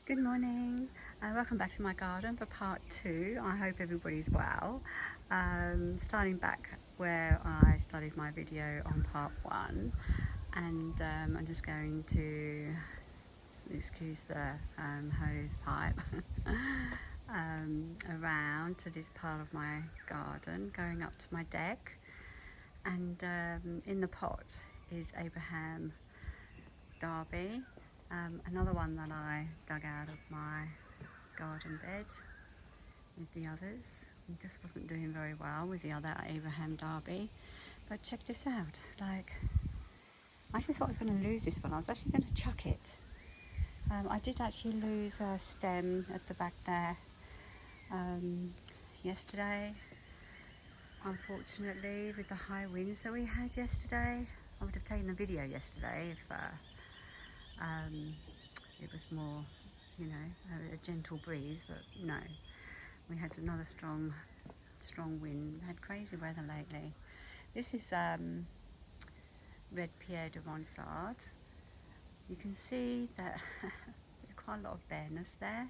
Good morning. Welcome back to my garden for part 2. I hope everybody's well. Starting back where I started my video on part 1, and I'm just going to excuse the hose pipe around to this part of my garden, going up to my deck, and in the pot is Abraham Derby. Another one that I dug out of my garden bed with the others. It just wasn't doing very well with the other Abraham Derby. But check this out, like, I actually thought I was going to lose this one. I was actually going to chuck it. I did actually lose a stem at the back there yesterday. Unfortunately, with the high winds that we had yesterday. I would have taken a video yesterday if it was more, a gentle breeze, but no, we had another strong wind. We had crazy weather lately. This is red Pierre de Ronsard. You can see that there's quite a lot of bareness there,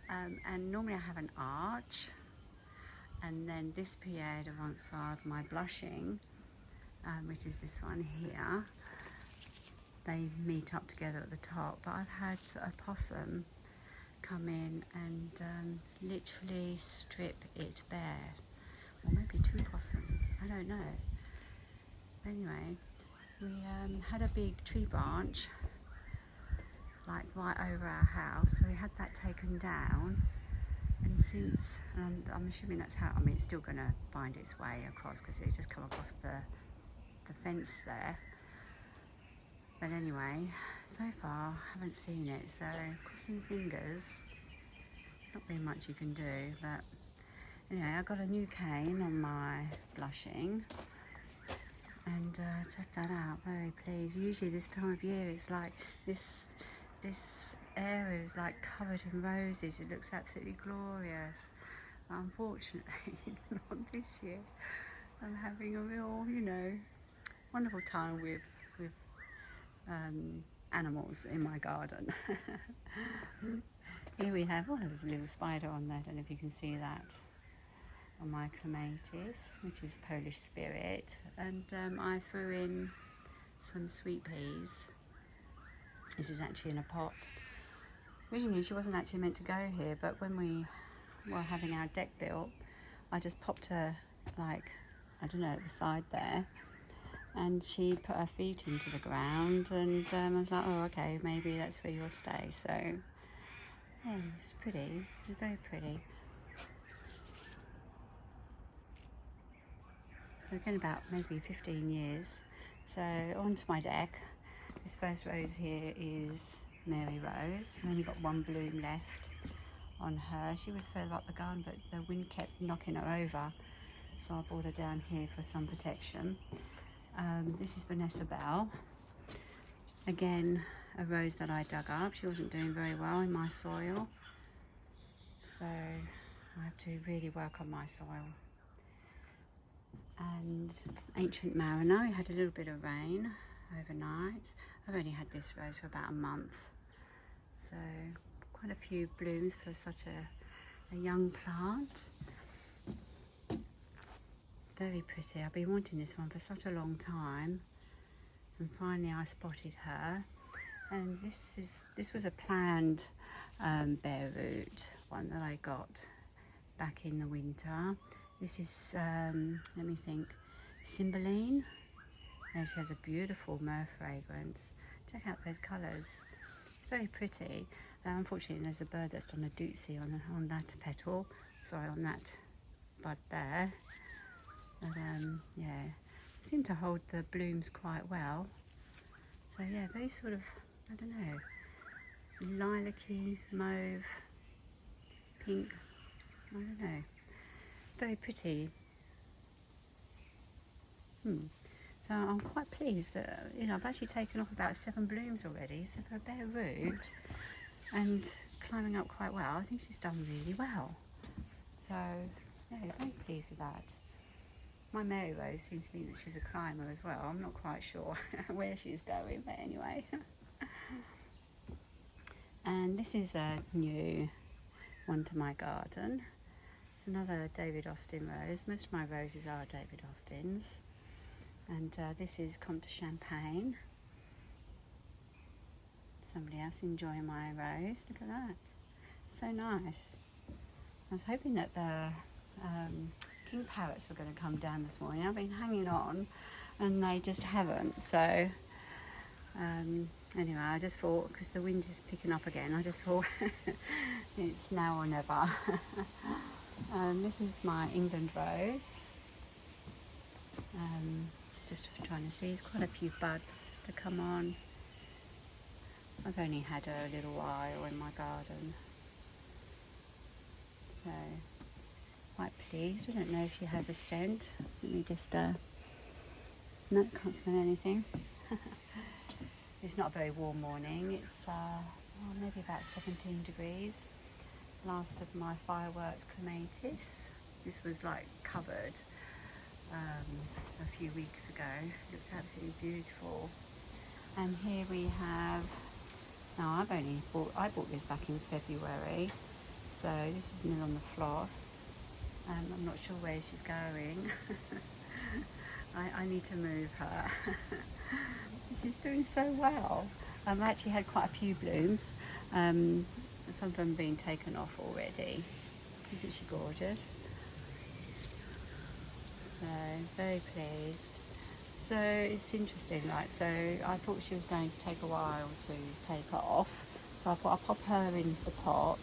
and normally I have an arch, and then this Pierre de Ronsard, my blushing, which is this one here, they meet up together at the top. But I've had a possum come in and literally strip it bare, or maybe 2 possums, I don't know. Anyway, we had a big tree branch like right over our house, so we had that taken down, and since I'm assuming that's how, it's still going to find its way across because it just come across the fence there. But anyway, so far I haven't seen it, so crossing fingers. There's not very much you can do, but anyway, I got a new cane on my blushing, and check that out, very pleased. Usually this time of year it's like this area is like covered in roses. It looks absolutely glorious, but unfortunately not this year. I'm having a real, wonderful time with animals in my garden. Here we have, there's a little spider on there. I don't know if you can see that, on my clematis, which is Polish spirit. And I threw in some sweet peas. This is actually in a pot. Originally she wasn't actually meant to go here, but when we were having our deck built, I just popped her, like, I don't know, at the side there, and she put her feet into the ground, and I was like, oh, okay, maybe that's where you'll stay. So yeah, it's pretty. It's very pretty. We've been about maybe 15 years. So onto my deck. This first rose here is Mary Rose. I've only got one bloom left on her. She was further up the garden, but the wind kept knocking her over, so I brought her down here for some protection. This is Vanessa Bell. Again, a rose that I dug up. She wasn't doing very well in my soil, so I have to really work on my soil. And Ancient Mariner, we had a little bit of rain overnight. I've only had this rose for about a month, so quite a few blooms for such a young plant. Very pretty. I've been wanting this one for such a long time, and finally I spotted her. And this was a planned bare root one that I got back in the winter. This is let me think, Cymbeline. And she has a beautiful myrrh fragrance. Check out those colours. It's very pretty. Unfortunately, there's a bird that's done a dootsie on that petal. Sorry, on that bud there. But yeah, seem to hold the blooms quite well. So yeah, very sort of, I don't know, lilac-y, mauve, pink, I don't know, very pretty. So I'm quite pleased that, I've actually taken off about 7 blooms already. So for a bare root and climbing up quite well, I think she's done really well. So yeah, very pleased with that. My Mary Rose seems to think that she's a climber as well. I'm not quite sure where she's going, but anyway. And This is a new one to my garden. It's another David Austin rose. Most of my roses are David Austins. And this is Comte de Champagne. Somebody else enjoying my rose. Look at that. So nice. I was hoping that the king parrots were going to come down this morning. I've been hanging on and they just haven't. So anyway, I just thought, because the wind is picking up again, I just thought it's now or never. This is my England rose. Just trying to see, there's quite a few buds to come on. I've only had her a little while in my garden, so quite pleased. I don't know if she has a scent. Let me just no, can't smell anything. It's not a very warm morning. It's maybe about 17 degrees. Last of my fireworks clematis. This was like covered a few weeks ago. It looked absolutely beautiful. And here we have, now I bought this back in February, so this is Nil on the Floss. I'm not sure where she's going. I need to move her. She's doing so well. I've actually had quite a few blooms. Some of them have been taken off already. Isn't she gorgeous? So very pleased. So it's interesting, like, so I thought she was going to take a while to take off. So I thought I'll pop her in the pot,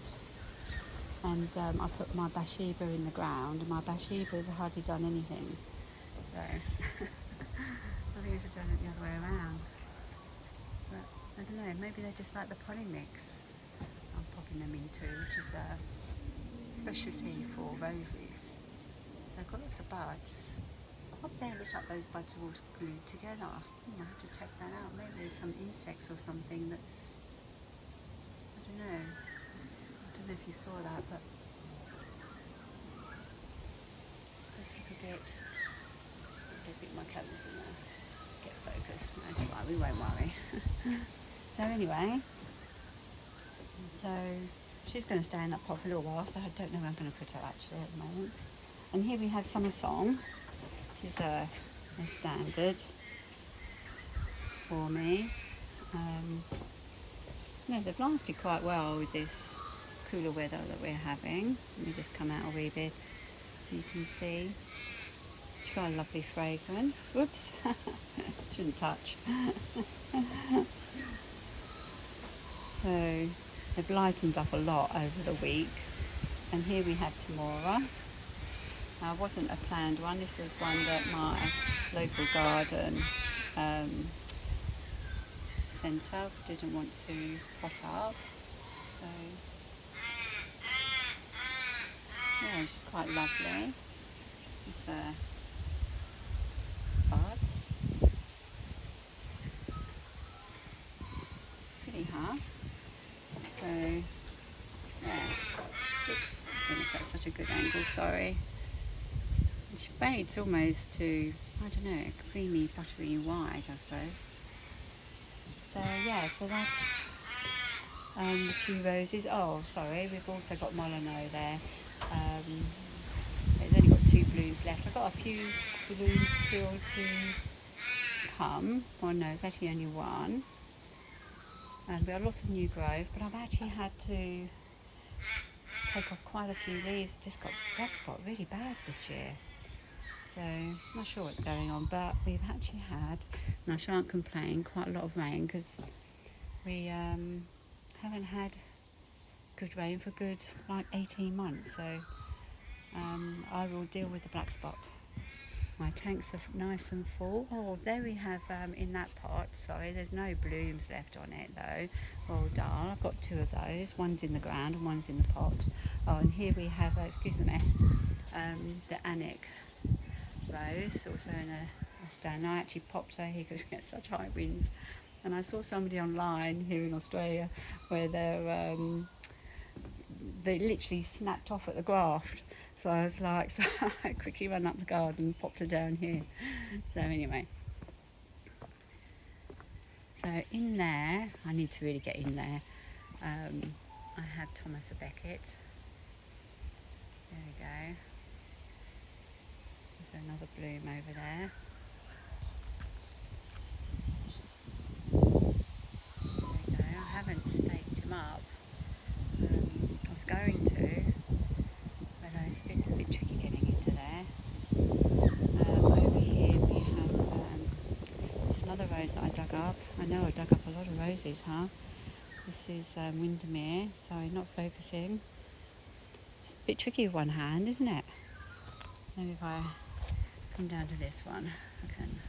and I put my Bathsheba in the ground, and my Bathsheba has hardly done anything. So I think I should have done it the other way around. But I don't know, maybe they just like the potting mix I'm popping them into, which is a specialty for roses. So I've got lots of buds. Up there, it looks like those buds are all glued together. I have to check that out. Maybe there's some insects or something that's, I don't know. I don't know if you saw that, but let's look a bit. I don't think my camera's gonna get focused. No, it's fine, we won't worry. So anyway, so she's going to stay in that pot for a little while, so I don't know where I'm going to put her actually at the moment. And here we have Summer Song. She's a standard for me. Yeah, they've lasted quite well with this cooler weather that we're having. Let me just come out a wee bit so you can see. She's got a lovely fragrance. Whoops, shouldn't touch. So they've lightened up a lot over the week. And here we have Tamora. Now, it wasn't a planned one. This is one that my local garden centre didn't want to pot up. So yeah, she's quite lovely. It's the bud. Pretty, huh? So yeah. Oops, I don't know if that's such a good angle, sorry. And she fades almost to, I don't know, creamy, buttery white, I suppose. So yeah, so that's a few roses. Oh, sorry, we've also got Molyneux there. It's only got 2 blooms left. I've got a few blooms still to come. Well, no, it's actually only one. And we have lots of new growth, but I've actually had to take off quite a few leaves. That's got really bad this year. So I'm not sure what's going on, but we've actually had, and I shan't complain, quite a lot of rain, because we haven't had good rain for good like 18 months. So I will deal with the black spot. My tanks are nice and full. Oh, there we have in that pot, sorry, there's no blooms left on it though. Well done. I've got 2 of those. One's in the ground and one's in the pot. Oh, and here we have, excuse the mess, the Annick rose, also in a stand. I actually popped her here because we had such high winds. And I saw somebody online here in Australia where they literally snapped off at the graft. So I was like, so I quickly ran up the garden and popped her down here. So anyway. So in there, I need to really get in there. I have Thomas a Becket. There we go. There's another bloom over there. There we go. I haven't staked him up. I was going to, but it's a bit tricky getting into there. Over here we have there's another rose that I dug up. I know I dug up a lot of roses, huh? This is Windermere, sorry, not focusing. It's a bit tricky with one hand, isn't it? Maybe if I come down to this one, I can.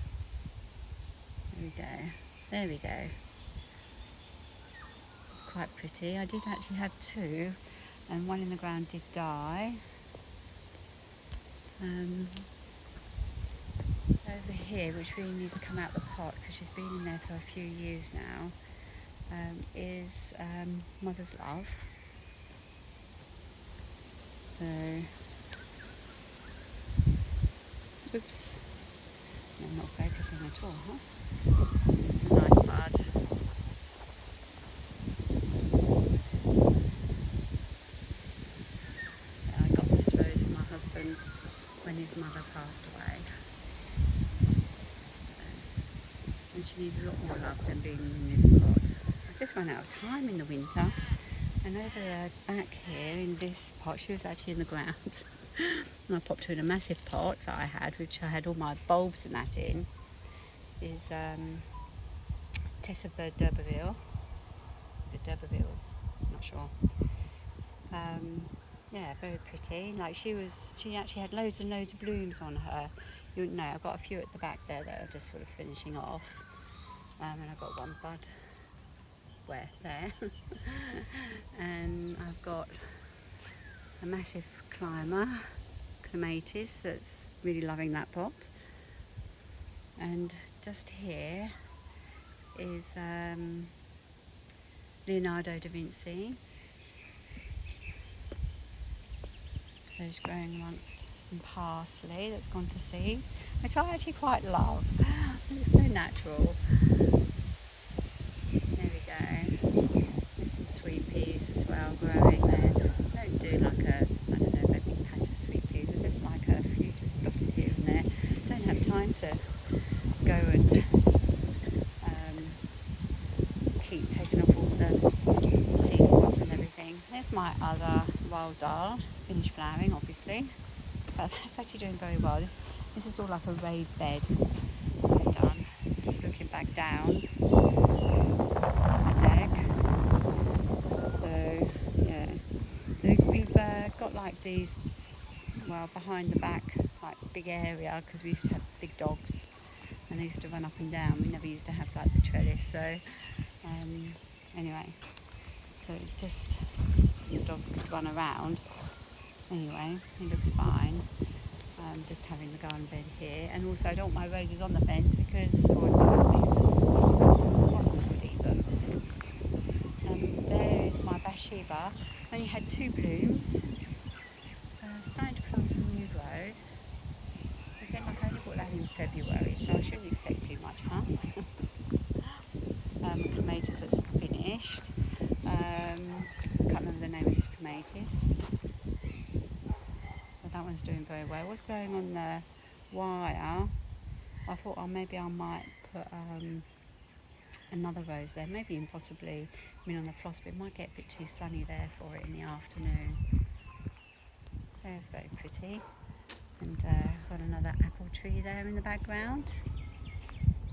There we go. There we go. It's quite pretty. I did actually have two, and one in the ground did die. Over here, which really needs to come out the pot because she's been in there for a few years now, is Mother's Love. So, oops, I'm not focusing at all, huh? It's a nice bud. I got this rose from my husband when his mother passed away. And she needs a lot more love than being in this pot. I just ran out of time in the winter. And over the back here in this pot, she was actually in the ground. And I popped her in a massive pot that I had, which I had all my bulbs and that in, is Tess of the D'Urberville. Is it D'Urbervilles? I'm not sure. Yeah, very pretty. Like she actually had loads and loads of blooms on her. You wouldn't know. I've got a few at the back there that are just sort of finishing off. And I've got one bud. Where? There. And I've got a massive clematis that's really loving that pot. And just here is Leonardo da Vinci. So it's growing amongst some parsley that's gone to seed, which I actually quite love. It's so natural. There we go. There's some sweet peas as well growing there. I don't do like a, I don't know, a big patch of sweet peas, but just like a few just dotted here and there. Don't have time to go and keep taking off all the seed pods and everything. There's my other wild dal. It's finished flowering, obviously, but that's actually doing very well. This is all like a raised bed I've done. Just looking back down to the deck. So yeah, we've got like these, well, behind the back, like big area, because we used to have big dogs and they used to run up and down. We never used to have like the trellis. So anyway, so it's just so the dogs could run around. Anyway, it looks fine. Just having the garden bed here, and also I don't want my roses on the fence because I always got a place to watch those possums would eat them. There is my Bathsheba. Only had two blooms. Starting to put on some new growth. Again, like I only bought that in February, so I shouldn't expect too much, huh? Clematis that's finished. Can't remember the name of this clematis. That one's doing very well. What's growing on the wire? I thought, oh, maybe I might put another rose there, maybe even possibly on the floss, but it might get a bit too sunny there for it in the afternoon. There's very pretty. And got another apple tree there in the background.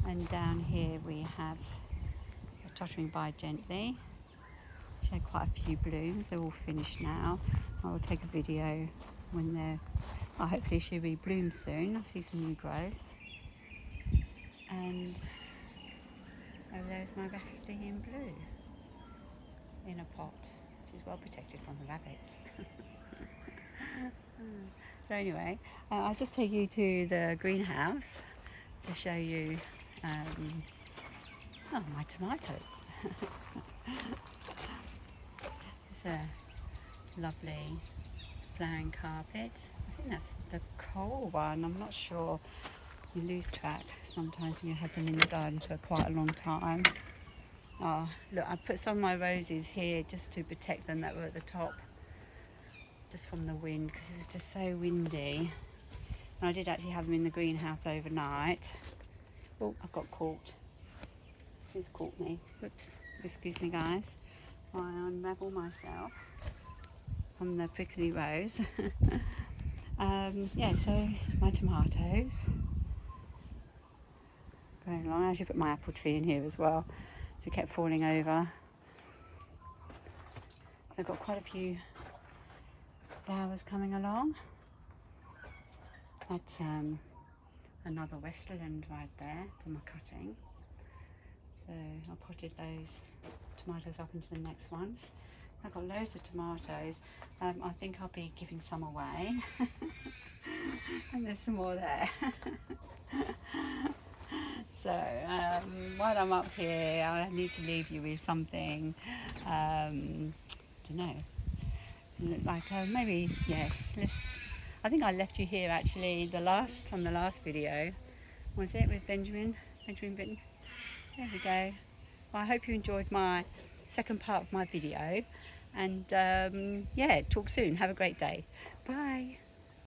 And down here we have a tottering by gently. She had quite a few blooms. They're all finished now. I will take a video when they're, hopefully she'll be bloomed soon. I see some new growth. And over there's my Bastilian blue in a pot. She's well protected from the rabbits. So anyway, I'll just take you to the greenhouse to show you my tomatoes. It's a lovely flowering carpet. I think that's the coal one, I'm not sure. You lose track sometimes when you have them in the garden for quite a long time. Oh, look, I put some of my roses here just to protect them that were at the top, just from the wind, because it was just so windy. And I did actually have them in the greenhouse overnight. Oh, I've got caught. Who's caught me? Whoops. Excuse me, guys. I unravel myself from the prickly rose. Yeah, so it's my tomatoes. Very long. I actually put my apple tree in here as well. So it kept falling over. So I've got quite a few flowers coming along. That's another Westerland right there from my cutting. So I potted those tomatoes up into the next ones. I've got loads of tomatoes. I think I'll be giving some away. And there's some more there. So while I'm up here, I need to leave you with something, don't know, like maybe, yes, I think I left you here actually on the last video, was it, with Benjamin Bitten? There we go. Well, I hope you enjoyed my second part of my video, and yeah, talk soon. Have a great day. Bye.